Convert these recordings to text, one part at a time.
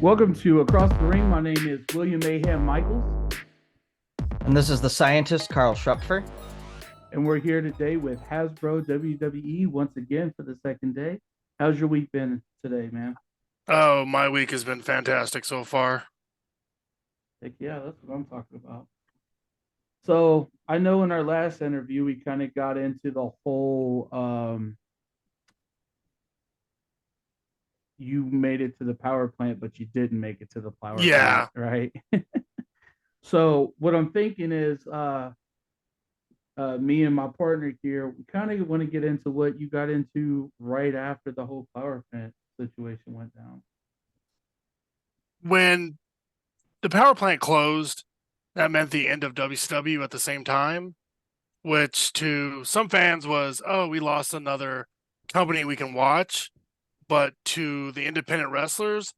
Welcome to Across the Ring. My name is William Mayhem Michaels, And this is the scientist, Carl Schrupfer. and we're here today with Hasbro WWE once again for the second day. How's your week been today, man? Oh, my week has been fantastic so far. Heck yeah, that's what I'm talking about. So I know in our last interview we kind of got into the whole you made it to the power plant, but you didn't make it to the power Yeah. plant, right? So what I'm thinking is me and my partner here, we kind of want to get into what you got into right after the whole power plant situation went down. When the power plant closed, that meant the end of WCW at the same time, which to some fans was, oh, we lost another company we can watch. But to the independent wrestlers,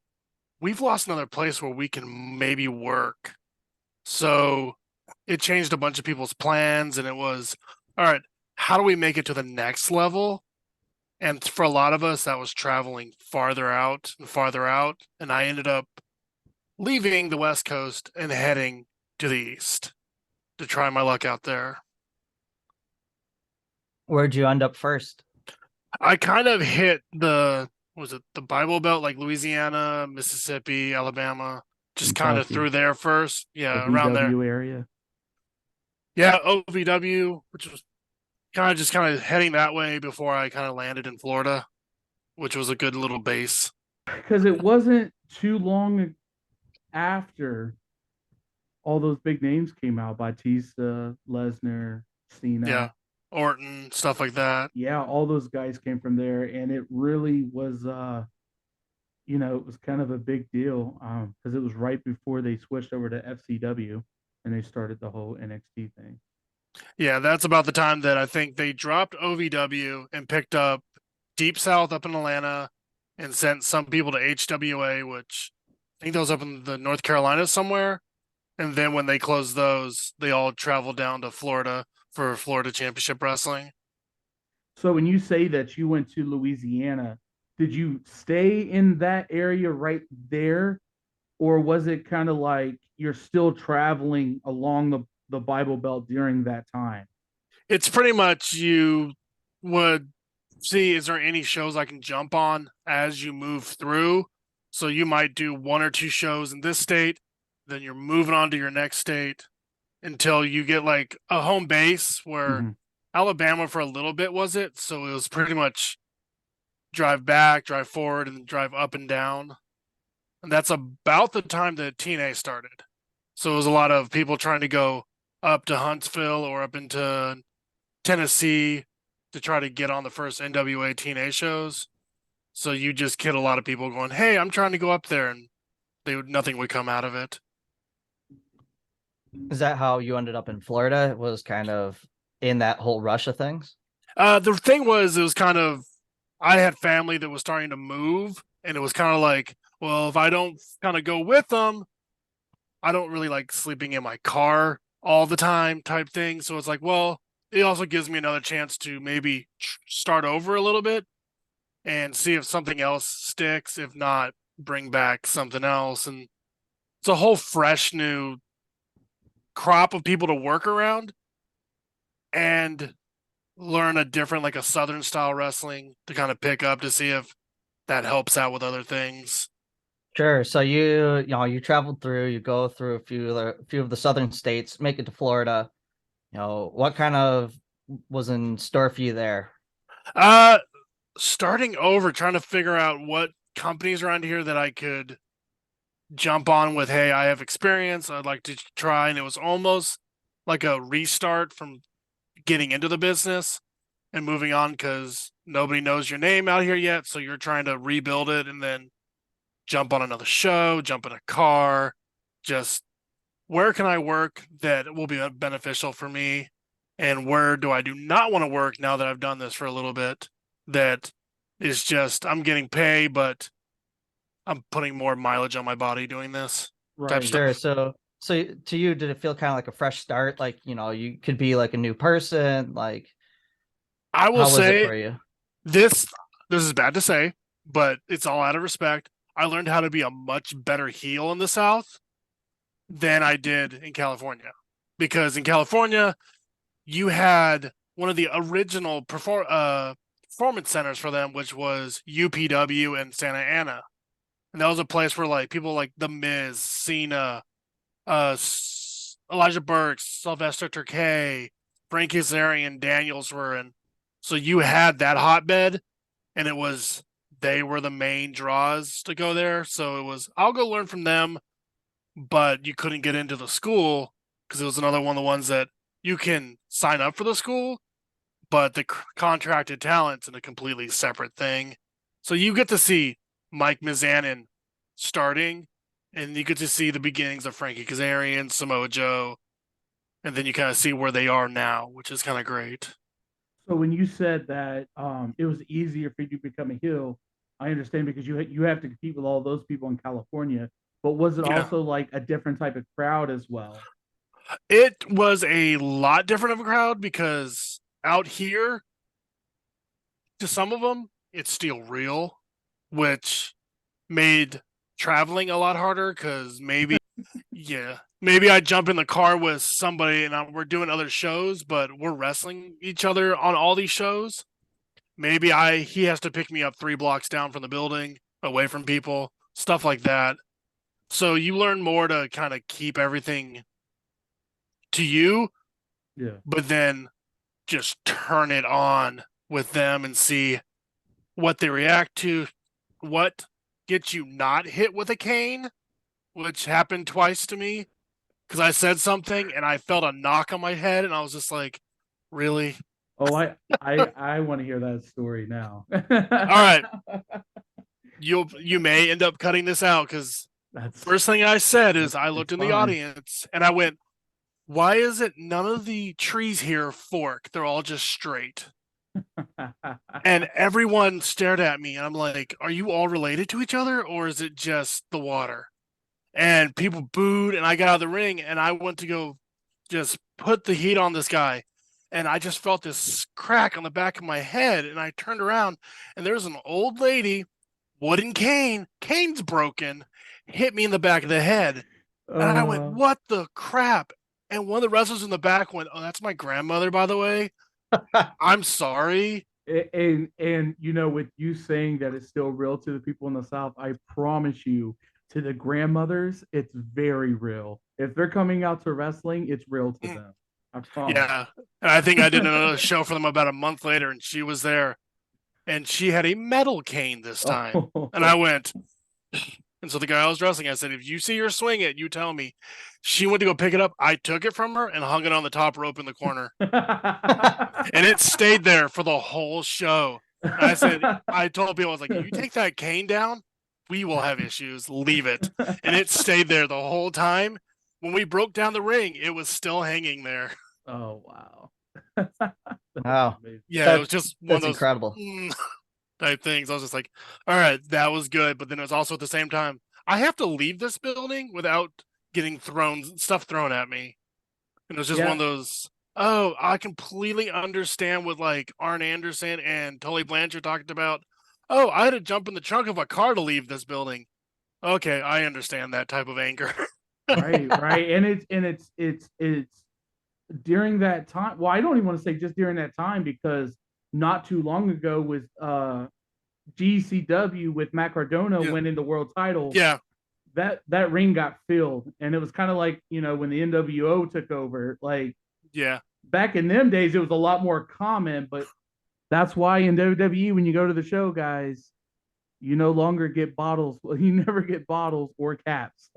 we've lost another place where we can maybe work. So it changed a bunch of people's plans, and it was, all right, how do we make it to the next level? And for a lot of us, that was traveling farther out and farther out. And I ended up leaving the West Coast and heading to the East to try my luck out there. Where'd you end up first? I kind of hit the Bible Belt, like Louisiana, Mississippi, Alabama, just kind of Kentucky, through there first. the Yeah, around there. VW area. Yeah, OVW, which was kind of heading that way before I kind of landed in Florida, which was a good little base. Because it wasn't too long after all those big names came out: Batista, Lesnar, Cena. Yeah, Orton, stuff like that. Yeah, all those guys came from there, and it really was it was kind of a big deal because it was right before they switched over to FCW and they started the whole NXT thing. Yeah, that's about the time that I think they dropped OVW and picked up Deep South up in Atlanta and sent some people to HWA, which I think that was up in the North Carolina somewhere. And then when they closed those, they all traveled down to Florida for Florida Championship Wrestling. So when you say that you went to Louisiana, did you stay in that area right there, or was it kind of like you're still traveling along the Bible Belt during that time? It's pretty much you would see, is there any shows I can jump on as you move through? So you might do one or two shows in this state, then you're moving on to your next state until you get like a home base where Alabama for a little bit was it. So it was pretty much drive back, drive forward, and drive up and down. And that's about the time that TNA started. So it was a lot of people trying to go up to Huntsville or up into Tennessee to try to get on the first NWA TNA shows. So you just get a lot of people going, hey, I'm trying to go up there, and nothing would come out of it. Is that how you ended up in Florida? It was kind of in that whole rush of things? The thing was, it was kind of, I had family that was starting to move, and it was kind of like, well, if I don't kind of go with them, I don't really like sleeping in my car all the time type thing. So it's like, well, it also gives me another chance to maybe start over a little bit and see if something else sticks. If not, bring back something else. And it's a whole fresh new crop of people to work around and learn a different, like a Southern style wrestling to kind of pick up to see if that helps out with other things. Sure. So you traveled through, you go through a few of the southern states, make it to Florida. What kind of was in store for you there? Starting over, trying to figure out what companies around here that I could jump on with. Hey, I have experience, I'd like to try. And it was almost like a restart from getting into the business and moving on, because nobody knows your name out here yet. So you're trying to rebuild it and then jump on another show, jump in a car, just where can I work that will be beneficial for me? And where do I do not want to work now that I've done this for a little bit? That is just, I'm getting paid, but I'm putting more mileage on my body doing this type Right. Sure. stuff. So to you, did it feel kind of like a fresh start? Like, you could be like a new person. Like, I will how was it say for you? this is bad to say, but it's all out of respect. I learned how to be a much better heel in the South than I did in California. Because in California, you had one of the original performance centers for them, which was UPW and Santa Ana. And that was a place where like people like The Miz, Cena, Elijah Burks, Sylvester Terkay, Frank Kazarian, Daniels were in. So you had that hotbed, and they were the main draws to go there. So it was, I'll go learn from them, but you couldn't get into the school because it was another one of the ones that you can sign up for the school, but the contracted talent's in a completely separate thing. So you get to see Mike Mizanin starting, and you get to see the beginnings of Frankie Kazarian, Samoa Joe, and then you kind of see where they are now, which is kind of great. So when you said that it was easier for you to become a heel, I understand because you have to compete with all those people in California. But was it Yeah. also like a different type of crowd as well? It was a lot different of a crowd because out here, to some of them, it's still real, which made traveling a lot harder because maybe, yeah, maybe I jump in the car with somebody and we're doing other shows, but we're wrestling each other on all these shows. Maybe he has to pick me up 3 blocks down from the building, away from people, stuff like that. So you learn more to kind of keep everything to you, Yeah. but then just turn it on with them and see what they react to, what gets you not hit with a cane, which happened twice to me because I said something and I felt a knock on my head and I was just like, really? Oh, I want to hear that story now. All right. You may end up cutting this out because first thing I said is I looked in the audience and I went, why is it none of the trees here fork? They're all just straight. And everyone stared at me and I'm like, are you all related to each other or is it just the water? And people booed and I got out of the ring and I went to go just put the heat on this guy. And I just felt this crack on the back of my head and I turned around and there's an old lady, wooden cane's broken, hit me in the back of the head. And I went, what the crap? And one of the wrestlers in the back went, oh, that's my grandmother, by the way. I'm sorry. And you know, with you saying that it's still real to the people in the South, I promise you, to the grandmothers, it's very real. If they're coming out to wrestling, it's real to them. I promise. Yeah. And I think I did another show for them about a month later, and she was there. And she had a metal cane this time. And I went, and so the guy I was wrestling, I said, if you see her swing it, you tell me. She went to go pick it up. I took it from her and hung it on the top rope in the corner. And it stayed there for the whole show. And I told people, I was like, you take that cane down, we will have issues. Leave it. And it stayed there the whole time. When we broke down the ring, it was still hanging there. Oh, wow. Wow. Yeah, it was just one of those incredible type things. I was just like, all right, that was good. But then it was also at the same time, I have to leave this building without getting stuff thrown at me. And it was just one of those, oh, I completely understand what like Arn Anderson and Tully Blanchard talked about. Oh, I had to jump in the trunk of a car to leave this building. Okay, I understand that type of anger. right. And it's during that time. Well, I don't even want to say just during that time because not too long ago with GCW with Matt Cardona winning the world title. Yeah. That ring got filled, and it was kind of like, you know, when the NWO took over, like, back in them days, it was a lot more common, but that's why in WWE, when you go to the show, guys, you no longer get bottles. You never get bottles or caps.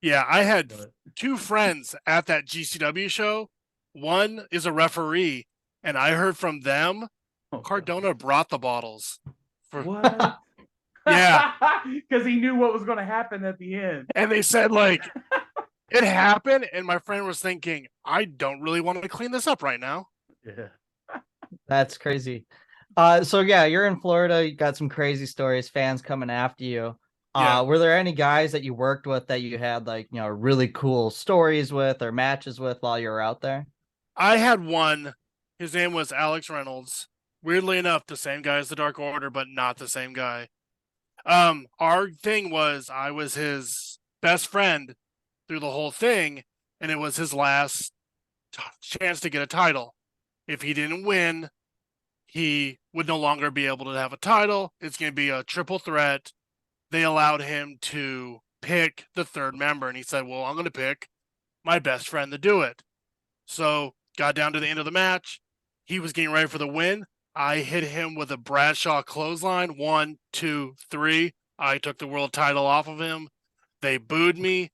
Yeah. I had 2 friends at that GCW show. One is a referee, and I heard from them, Cardona brought the bottles. What? Yeah. Because he knew what was going to happen at the end. And they said, like, it happened. And my friend was thinking, I don't really want to clean this up right now. Yeah. That's crazy. So yeah, you're in Florida. You got some crazy stories, fans coming after you. Were there any guys that you worked with that you had like, you know, really cool stories with or matches with while you were out there? I had one. His name was Alex Reynolds. Weirdly enough, the same guy as the Dark Order, but not the same guy. Our thing was I was his best friend through the whole thing, and it was his last chance to get a title. If he didn't win, he would no longer be able to have a title. It's going to be a triple threat. They allowed him to pick the third member, and he said, well, I'm going to pick my best friend to do it. So got down to the end of the match. He was getting ready for the win. I hit him with a Bradshaw clothesline. 1, 2, 3. I took the world title off of him. They booed me.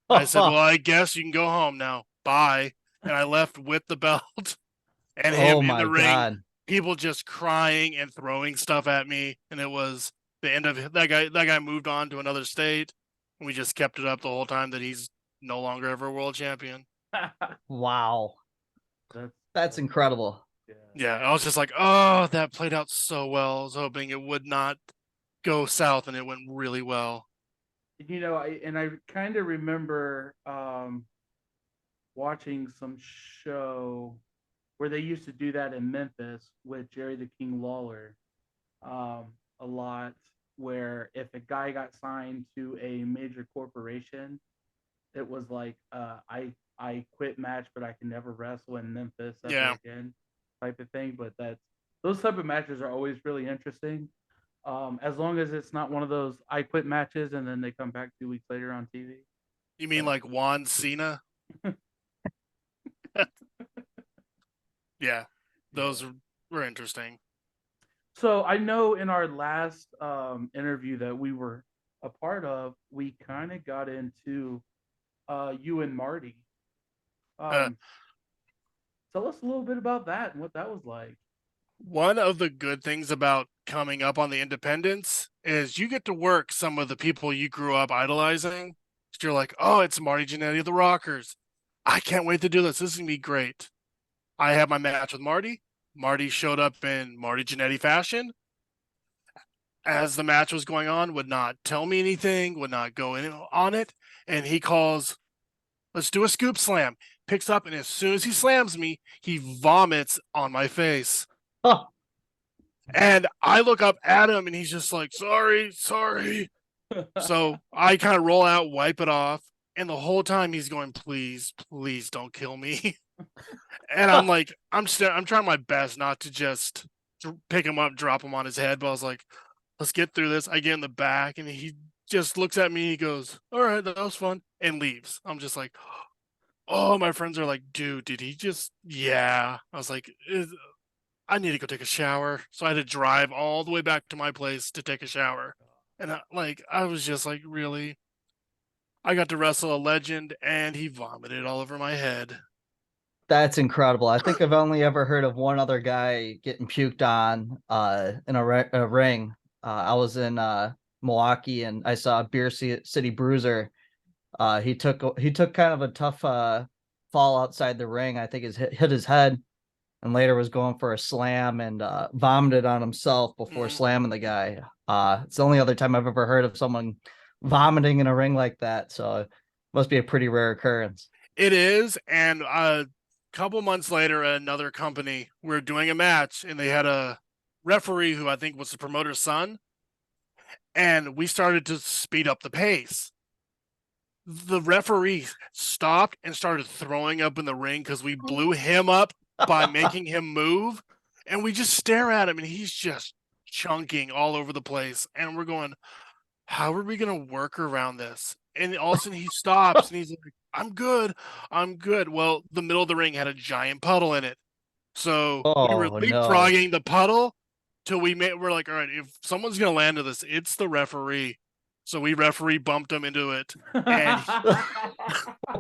I said, well, I guess you can go home now. Bye. And I left with the belt and him Oh in my the ring. God. People just crying and throwing stuff at me. And it was the end of that guy. That guy moved on to another state. And we just kept it up the whole time that he's no longer ever a world champion. Wow. That's That's incredible. Yeah, I was just like, oh, that played out so well. I was hoping it would not go south, and it went really well. You know, I kind of remember watching some show where they used to do that in Memphis with Jerry the King Lawler a lot, where if a guy got signed to a major corporation, it was like I quit match, but I can never wrestle in Memphis ever Yeah. again, type of thing. But those type of matches are always really interesting. As long as it's not one of those I quit matches and then they come back 2 weeks later on TV. You mean like Juan Cena? Yeah, those were interesting. So I know in our last interview that we were a part of, we kind of got into you and Marty. Tell us a little bit about that and what that was like. One of the good things about coming up on the independents is you get to work some of the people you grew up idolizing. You're like, oh, it's Marty Jannetty of the Rockers. I can't wait to do this. This is going to be great. I had my match with Marty. Marty showed up in Marty Jannetty fashion. As the match was going on, would not tell me anything, would not go in on it. And he calls, let's do a scoop slam. Picks up, and as soon as he slams me, he vomits on my face. Oh. And I look up at him, and he's just like, sorry. So I kind of roll out, wipe it off. And the whole time he's going, please don't kill me. And I'm like, I'm trying my best not to just pick him up, drop him on his head. But I was like, let's get through this. I get in the back, and he just looks at me. He goes, all right, that was fun, and leaves. I'm just like, oh, my friends are like, dude, did he just, yeah. I was like, I need to go take a shower. So I had to drive all the way back to my place to take a shower. And I was just like, really? I got to wrestle a legend, and he vomited all over my head. That's incredible. I think I've only ever heard of one other guy getting puked on in a ring. I was in Milwaukee, and I saw Beer City Bruiser. He took kind of a tough fall outside the ring. I think hit his head, and later was going for a slam and vomited on himself before slamming the guy. It's the only other time I've ever heard of someone vomiting in a ring like that. So it must be a pretty rare occurrence. It is. And a couple months later, another company, we were doing a match, and they had a referee who I think was the promoter's son. And we started to speed up the pace. The referee stopped and started throwing up in the ring because we blew him up by making him move. And we just stare at him, and he's just chunking all over the place. And we're going, how are we going to work around this? And all of a sudden he stops, and he's like, I'm good. Well, the middle of the ring had a giant puddle in it. So we were leapfrogging the puddle till we're like, all right, if someone's going to land to this, it's the referee. So we referee bumped him into it. And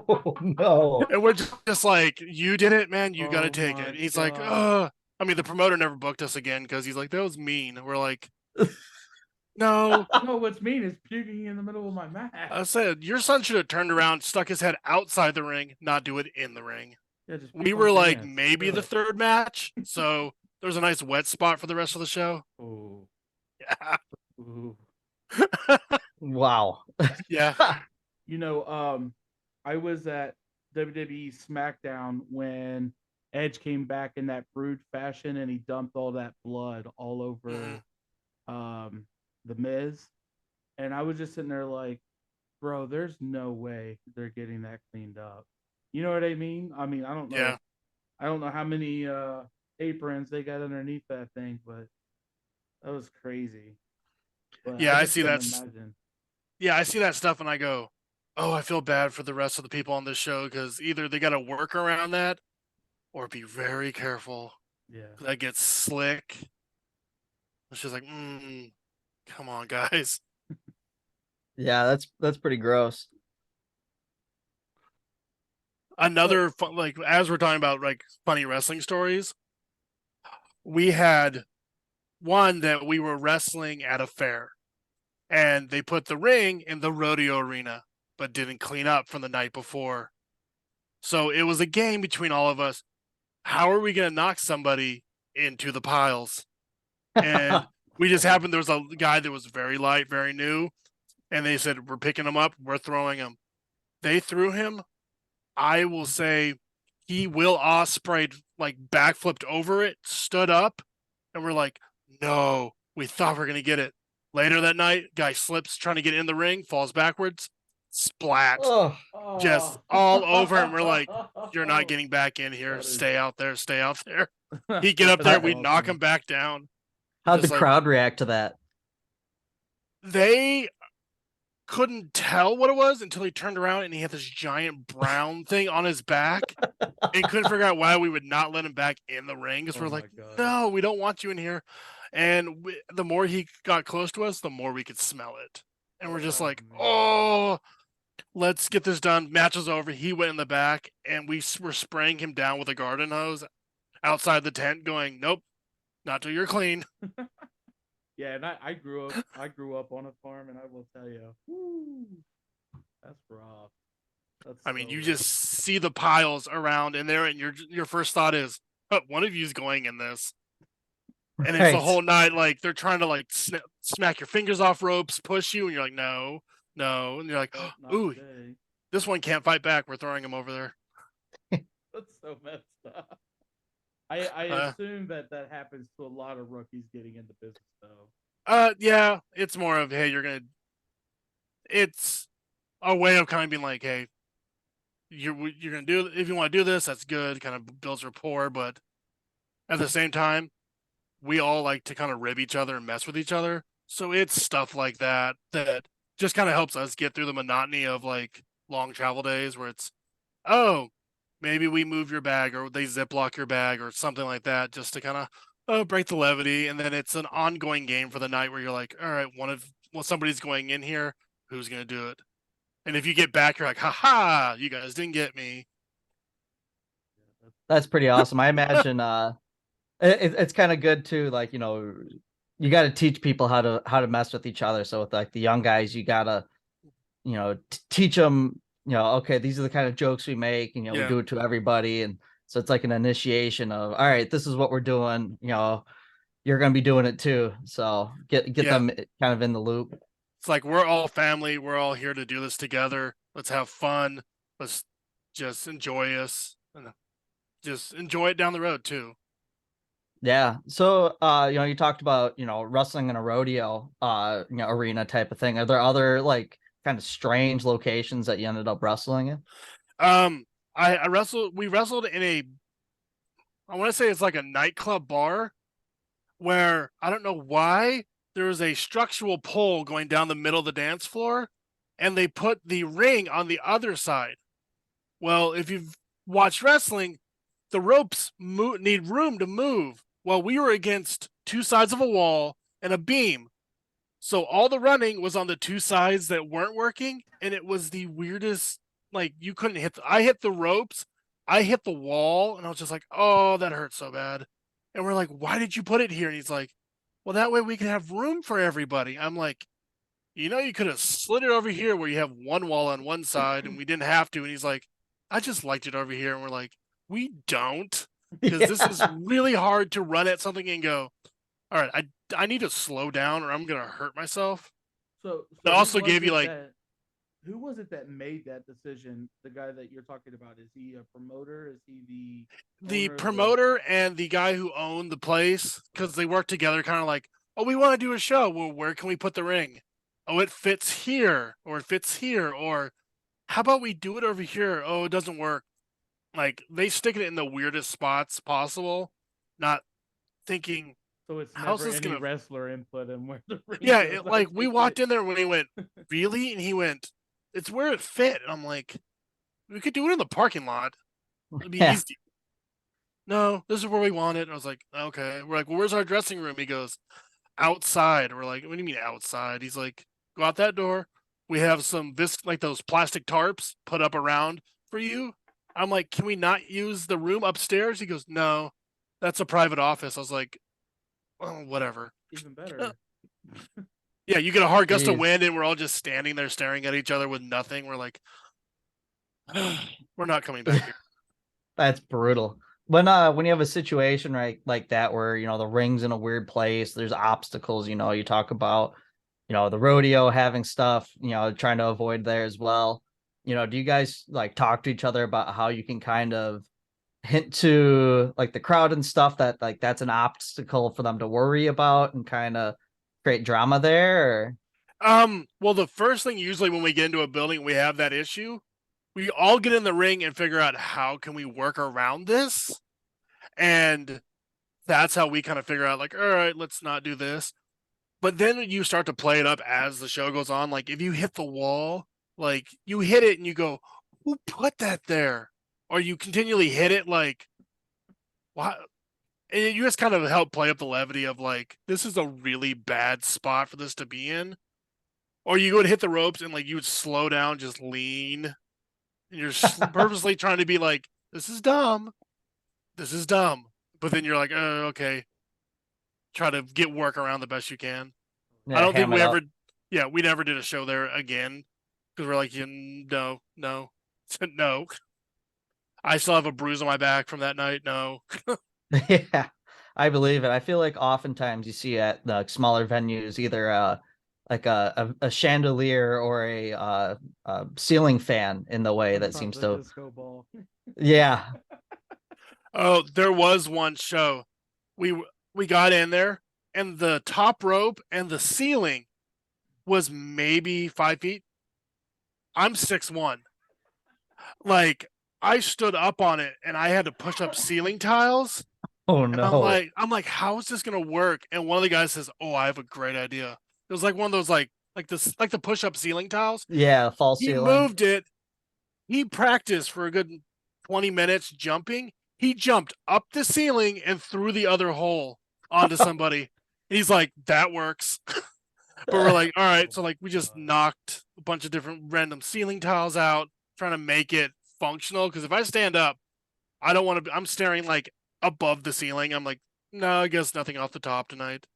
oh, no. And we're just like, you did it, man. You got to take it. And he's like, I mean, the promoter never booked us again because he's like, that was mean. We're like, no. No, what's mean is puking in the middle of my match. I said, your son should have turned around, stuck his head outside the ring, not do it in the ring. Yeah, we were like, maybe the third match. So there's a nice wet spot for the rest of the show. Oh. Yeah. Ooh. Wow. Yeah. You know, I was at WWE SmackDown when Edge came back in that Brood fashion, and he dumped all that blood all over the Miz. And I was just sitting there like, bro, there's no way they're getting that cleaned up. You know what I mean? I mean, I don't know. Yeah. I don't know how many aprons they got underneath that thing, but that was crazy. But I Yeah, I just see couldn't that. imagine. Yeah, I see that stuff and I go, oh, I feel bad for the rest of the people on this show because either they got to work around that or be very careful. Yeah. That gets slick. It's just like, come on, guys. Yeah, that's pretty gross. Another fun, like as we're talking about like funny wrestling stories, we had one that we were wrestling at a fair, and they put the ring in the rodeo arena, but didn't clean up from the night before. So it was a game between all of us. How are we going to knock somebody into the piles? And we just happened, there was a guy that was very light, very new, and they said, we're picking him up, we're throwing him. They threw him. I will say he Will Ospreay like backflipped over it, stood up, and we're like, no, we thought we were gonna get it. Later that night, guy slips trying to get in the ring, falls backwards, splat, Oh, just all over, and we're like, you're not getting back in here. That is- Stay out there, stay out there. He'd get up there, That's we'd knock awesome. him back down. how'd the Just like crowd react to that? they couldn't tell what it was until he turned around and he had this giant brown thing on his back and couldn't figure out why we would not let him back in the ring because Oh we're my like, God. no, we don't want you in here. And the more he got close to us, the more we could smell it. And we're just Oh, like, man. oh, let's get this done. Match was over. He went in the back and we were spraying him down with a garden hose outside the tent, going, nope, not till you're clean. Yeah, and I grew up on a farm, and I will tell you, whoo, that's rough. That's I mean, so you rough. just see the piles around in there, and your first thought is, oh, one of you's going in this. And it's the Right. whole night, like they're trying to like smack your fingers off ropes, push you, and you're like, no, no, and you're like, Oh, not ooh, today. this one can't fight back. We're throwing him over there. That's so messed up. I Uh, assume that happens to a lot of rookies getting into business, though. yeah, it's more of hey, it's a way of kind of being like, hey, you're gonna do if you want to do this, that's good. Kind of builds rapport, but at the same time, we all like to kind of rib each other and mess with each other. So it's stuff like that that just kind of helps us get through the monotony of like long travel days where it's, oh, maybe we move your bag or they ziplock your bag or something like that just to kind of break the levity. And then it's an ongoing game for the night where you're like, all right, somebody's going in here, who's going to do it? And if you get back, you're like, haha, you guys didn't get me. Yeah, That's pretty awesome. I imagine it's kind of good too, like, you got to teach people how to mess with each other. So with like the young guys, you got to, teach them, okay, these are the kind of jokes we make, and we Yeah. do it to everybody. And so it's like an initiation of, all right, this is what we're doing, you're going to be doing it too. So get Yeah. them kind of in the loop. It's like we're all family. We're all here to do this together. Let's have fun. Let's just enjoy us and just enjoy it down the road too. Yeah. So, you talked about, wrestling in a rodeo, arena type of thing. Are there other like kind of strange locations that you ended up wrestling in? I wrestled. We wrestled in I want to say it's like a nightclub bar where I don't know why there was a structural pole going down the middle of the dance floor, and they put the ring on the other side. Well, if you've watched wrestling, the ropes need room to move. Well, we were against two sides of a wall and a beam. So all the running was on the two sides that weren't working, and it was the weirdest. Like you couldn't I hit the ropes, I hit the wall, and I was just like, "Oh, that hurts so bad." And we're like, "Why did you put it here?" And he's like, "Well, that way we can have room for everybody." I'm like, you could have slid it over here where you have one wall on one side, and we didn't have to. And he's like, "I just liked it over here." And we're like, "We don't," because this is Yeah. really hard to run at something and go, all right, I need to slow down or I'm gonna hurt myself. So They who also was gave you it like that who was it that made that decision? The guy that you're talking about, is he a promoter? Is he the the owner of the? promoter and the guy who owned the place because they work together, kind of like, oh, we want to do a show. Well, where can we put the ring? oh, it fits here, or it fits here, or how about we do it over here? Oh, it doesn't work. Like they stick it in the weirdest spots possible, not thinking, So it's how's never this any gonna wrestler input in where the ring yeah, goes. I like we take walked it. in there when he went, really? And he went, it's where it fit. And I'm like, we could do it in the parking lot. It'd be Yeah. easy. No, this is where we want it. I was like, okay. We're like, well, where's our dressing room? He goes, outside. We're like, what do you mean outside? He's like, go out that door. We have some like those plastic tarps put up around for you. I'm like, can we not use the room upstairs? He goes, no, that's a private office. I was like, oh, whatever. Even better. Yeah, you get a hard gust of Jeez. wind, and we're all just standing there staring at each other with nothing. We're like, we're not coming back here. That's brutal. When you have a situation right like that where the ring's in a weird place, there's obstacles, you talk about, the rodeo having stuff, trying to avoid there as well. Do you guys like talk to each other about how you can kind of hint to like the crowd and stuff that like that's an obstacle for them to worry about and kind of create drama there? Or... Well, the first thing usually when we get into a building, we have that issue. We all get in the ring and figure out how can we work around this, and that's how we kind of figure out like, all right, let's not do this. But then you start to play it up as the show goes on. Like if you hit the wall, like you hit it and you go, who put that there? Or you continually hit it like, why? And you just kind of help play up the levity of like, this is a really bad spot for this to be in. Or you go to hit the ropes and like you would slow down, just lean, and you're purposely trying to be like, this is dumb. This is dumb. But then you're like, oh, okay. Try to get work around the best you can. I Yeah, don't think ham it we up. ever, yeah, we never did a show there again because we're like, no, no, no. I still have a bruise on my back from that night. No. Yeah, I believe it. I feel like oftentimes you see at the smaller venues either like a chandelier or a ceiling fan in the way that Sometimes seems a to. disco ball. Yeah. Oh, there was one show. We we got in there and the top rope and the ceiling was maybe 5 feet. I'm 6'1". Like I stood up on it and I had to push up ceiling tiles. Oh And no. I'm like, how is this gonna work? And one of the guys says, "Oh, I have a great idea." It was like one of those like this like the push up ceiling tiles. Yeah, false He ceiling. moved it. He practiced for a good 20 minutes jumping. He jumped up the ceiling and through the other hole onto somebody. And he's like, that works. But we're like, all right. So like we just knocked a bunch of different random ceiling tiles out, trying to make it functional. Because if I stand up, I don't want to. I'm staring like above the ceiling. I'm like, no, I guess nothing off the top tonight.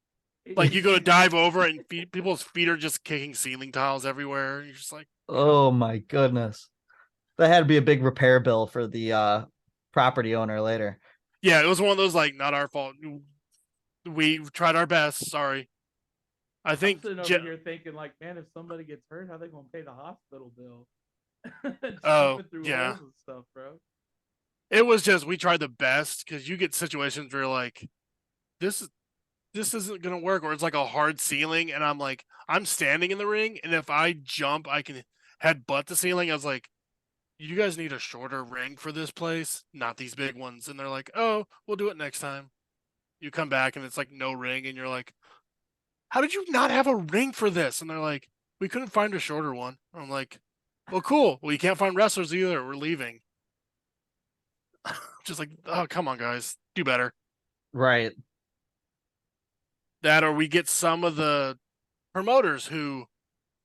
Like you go to dive over and people's feet are just kicking ceiling tiles everywhere. You're just like, Oh my goodness. That had to be a big repair bill for the property owner later. yeah, it was one of those like not our fault. We tried our best. Sorry. I I'm think sitting over here thinking, like, man, if somebody gets hurt, how they gonna pay the hospital bill? oh Jumping through yeah, holes and stuff, bro. it was just we tried the best because you get situations where you're like, this this isn't gonna work, or it's like a hard ceiling, and I'm like, I'm standing in the ring, and if I jump, I can headbutt the ceiling. I was like, you guys need a shorter ring for this place, not these big ones. And they're like, oh, we'll do it next time. You come back and it's like no ring, and you're like, how did you not have a ring for this? And they're like, we couldn't find a shorter one. I'm like, well, cool. Well, you can't find wrestlers either. We're leaving. Just like, oh, come on, guys, do better. Right. That, or we get some of the promoters who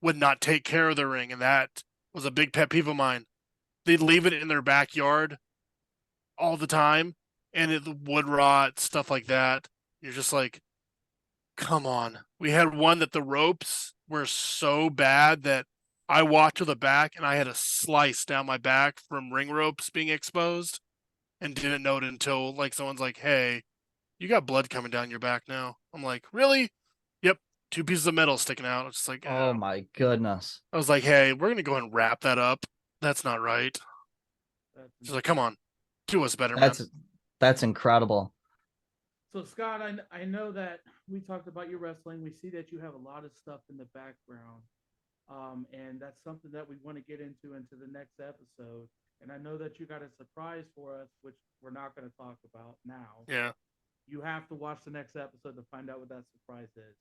would not take care of the ring, and that was a big pet peeve of mine. They'd leave it in their backyard all the time, and it would rot, stuff like that. You're just like, come on. We had one that the ropes were so bad that I walked to the back and I had a slice down my back from ring ropes being exposed and didn't know it until like someone's like, hey, you got blood coming down your back now. I'm like, really? Yep. 2 pieces of metal sticking out. It's just like, Oh my goodness. I was like, hey, we're gonna go ahead and wrap that up. That's not right. That's She's like, come on, do us better, man. That's incredible. So Scott, I know that we talked about your wrestling. We see that you have a lot of stuff in the background, and that's something that we want to get into the next episode. And I know that you got a surprise for us, which we're not going to talk about now. Yeah. You have to watch the next episode to find out what that surprise is.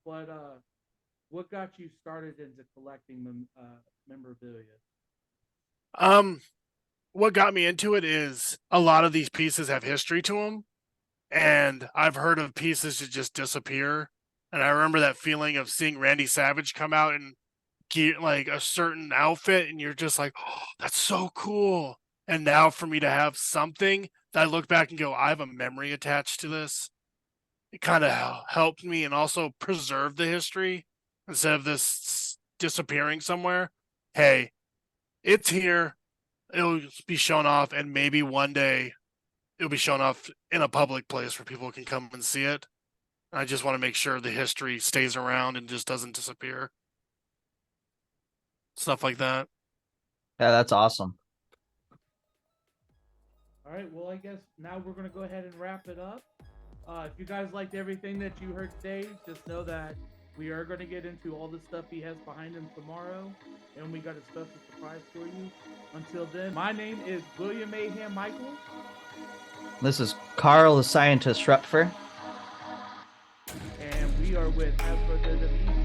But what got you started into collecting the memorabilia? What got me into it is a lot of these pieces have history to them, and I've heard of pieces that just disappear. And I remember that feeling of seeing Randy Savage come out in gear, like a certain outfit, and you're just like, oh, that's so cool. And now for me to have something that I look back and go, I have a memory attached to this. It kind of helped me and also preserve the history instead of this disappearing somewhere. Hey, it's here. It'll be shown off, and maybe one day it'll be shown off in a public place where people can come and see it. I just want to make sure the history stays around and just doesn't disappear. Stuff like that. Yeah, that's awesome. All right, well, I guess now we're going to go ahead and wrap it up. If you guys liked everything that you heard today, just know that we are going to get into all the stuff he has behind him tomorrow, and we got a special surprise for you. Until then, my name is William Mayhem Michael. This is Carl, the scientist Rutfer. And we are with As for WWE